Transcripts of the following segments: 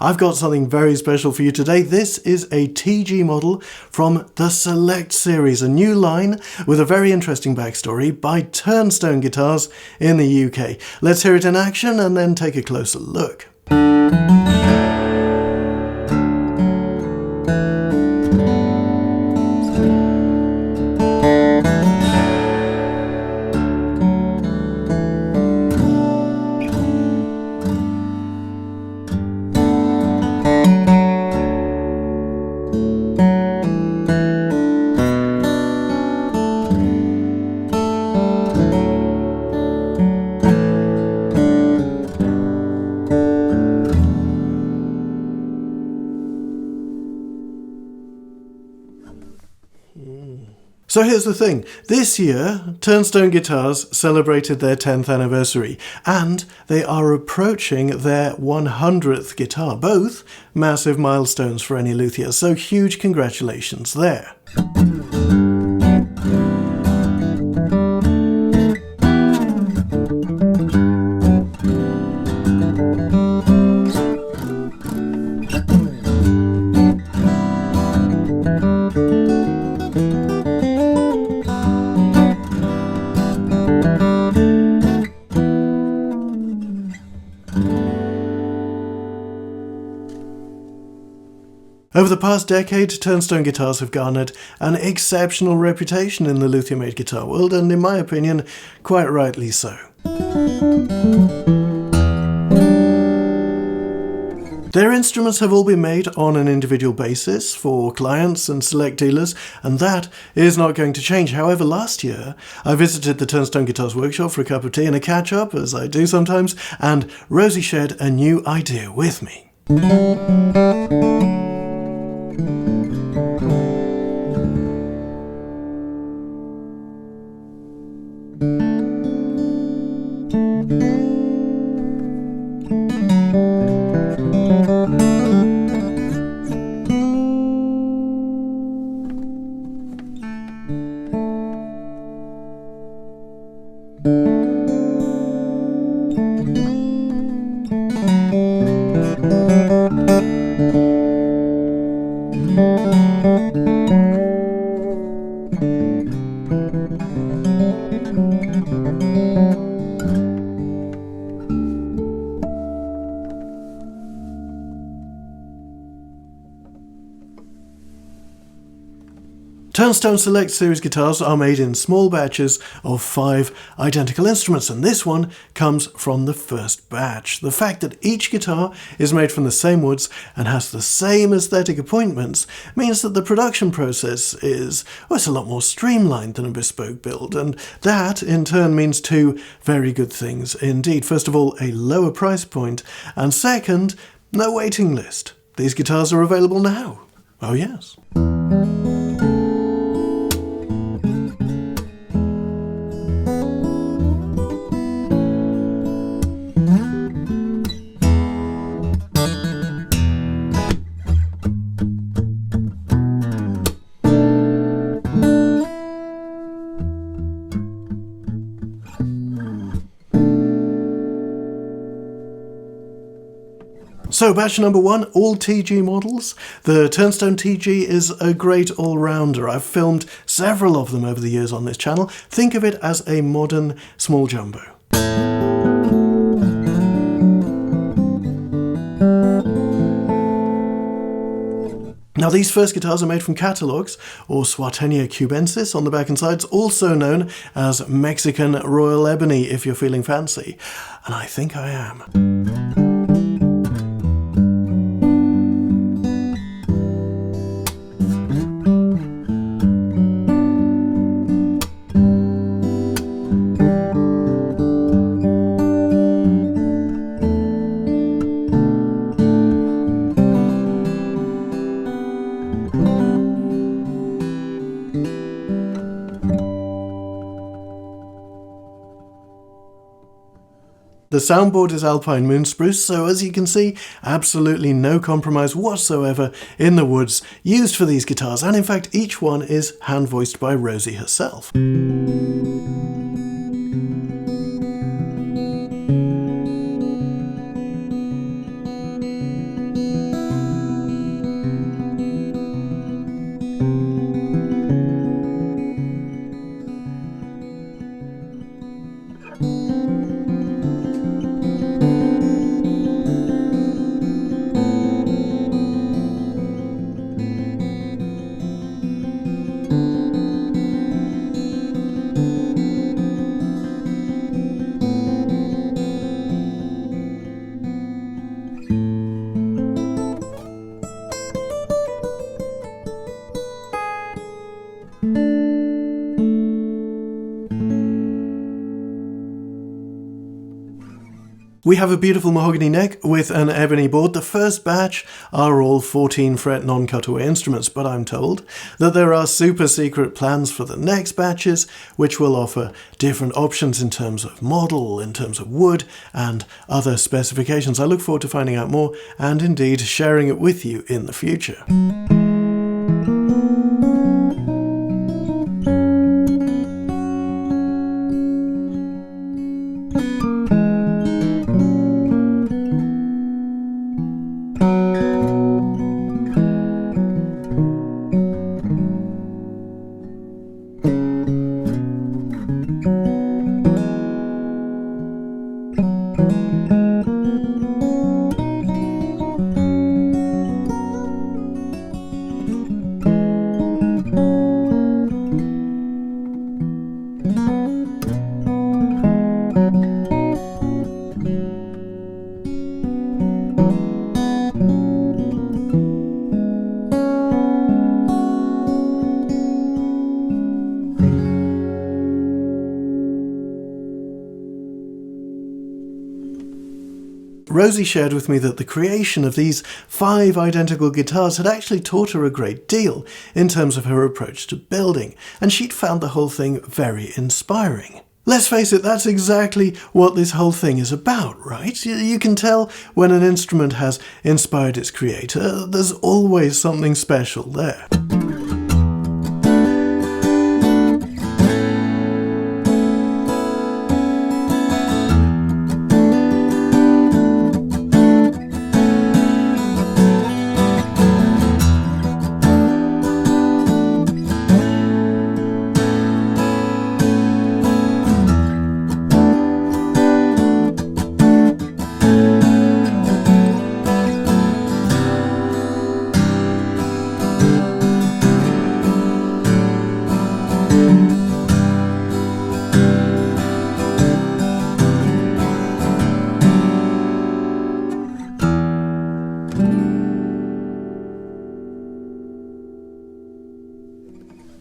I've got something very special for you today. This is a TG model from the Select series, a new line with a very interesting backstory by Turnstone guitars in the UK. Let's hear it in action and then take a closer look. So here's the thing, this year Turnstone guitars celebrated their 10th anniversary and they are approaching their 100th guitar, both massive milestones for any luthier, so huge congratulations there. Over the past decade, Turnstone guitars have garnered an exceptional reputation in the luthier-made guitar world, and in my opinion, quite rightly so. Their instruments have all been made on an individual basis for clients and select dealers, and that is not going to change. However, last year I visited the Turnstone Guitars workshop for a cup of tea and a catch-up, as I do sometimes, and Rosie shared a new idea with me. Turnstone Select Series guitars are made in small batches of 5 identical instruments, and this one comes from the first batch. The fact that each guitar is made from the same woods and has the same aesthetic appointments means that the production process is, well, it's a lot more streamlined than a bespoke build, and that in turn means 2 very good things indeed. First of all, a lower price point, and second, no waiting list. These guitars are available now. Oh yes. So batch number 1, all TG models. The Turnstone TG is a great all-rounder. I've filmed several of them over the years on this channel. Think of it as a modern small jumbo. Now these first guitars are made from Katalox, or Swartenia cubensis on the back and sides, also known as Mexican Royal Ebony if you're feeling fancy. And I think I am. The soundboard is Alpine moon spruce, so as you can see, absolutely no compromise whatsoever in the woods used for these guitars, and in fact each one is hand voiced by Rosie herself. We have a beautiful mahogany neck with an ebony board. The first batch are all 14 fret non-cutaway instruments, but I'm told that there are super secret plans for the next batches which will offer different options in terms of model, in terms of wood and other specifications. I look forward to finding out more and indeed sharing it with you in the future. Rosie shared with me that the creation of these 5 identical guitars had actually taught her a great deal in terms of her approach to building, and she'd found the whole thing very inspiring. Let's face it, that's exactly what this whole thing is about, right? You can tell when an instrument has inspired its creator. There's always something special there.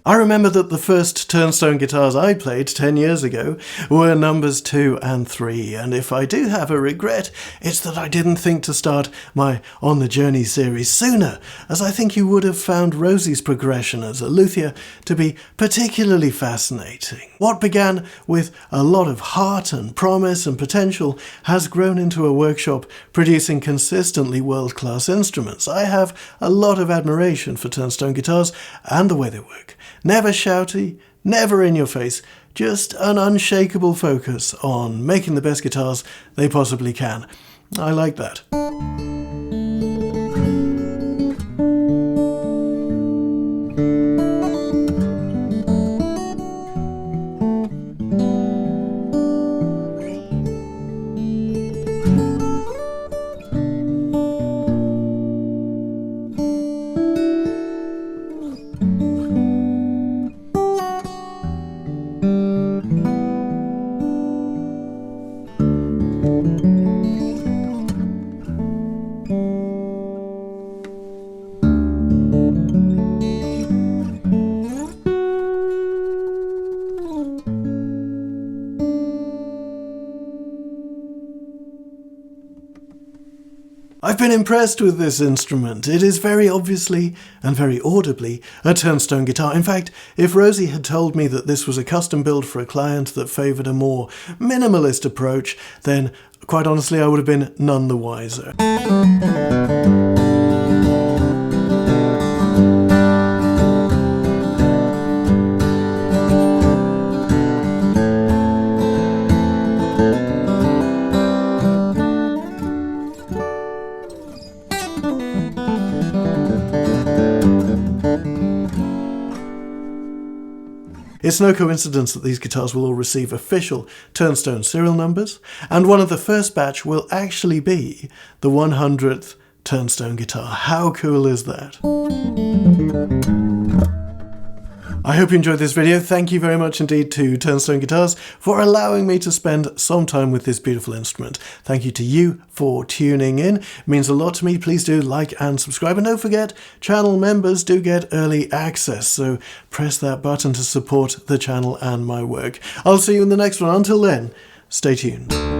I remember that the first Turnstone guitars I played 10 years ago were numbers 2 and 3, and if I do have a regret, it's that I didn't think to start my On the Journey series sooner, as I think you would have found Rosie's progression as a luthier to be particularly fascinating. What began with a lot of heart and promise and potential has grown into a workshop producing consistently world-class instruments. I have a lot of admiration for Turnstone guitars and the way they work. Never shouty, never in your face, just an unshakable focus on making the best guitars they possibly can. I like that. I've been impressed with this instrument. It is very obviously and very audibly a Turnstone guitar. In fact, if Rosie had told me that this was a custom build for a client that favoured a more minimalist approach, then quite honestly I would have been none the wiser. It's no coincidence that these guitars will all receive official Turnstone serial numbers, and one of the first batch will actually be the 100th Turnstone guitar. How cool is that? I hope you enjoyed this video. Thank you very much indeed to Turnstone Guitars for allowing me to spend some time with this beautiful instrument. Thank you to you for tuning in. It means a lot to me. Please do like and subscribe. And don't forget, channel members do get early access. So press that button to support the channel and my work. I'll see you in the next one. Until then, stay tuned.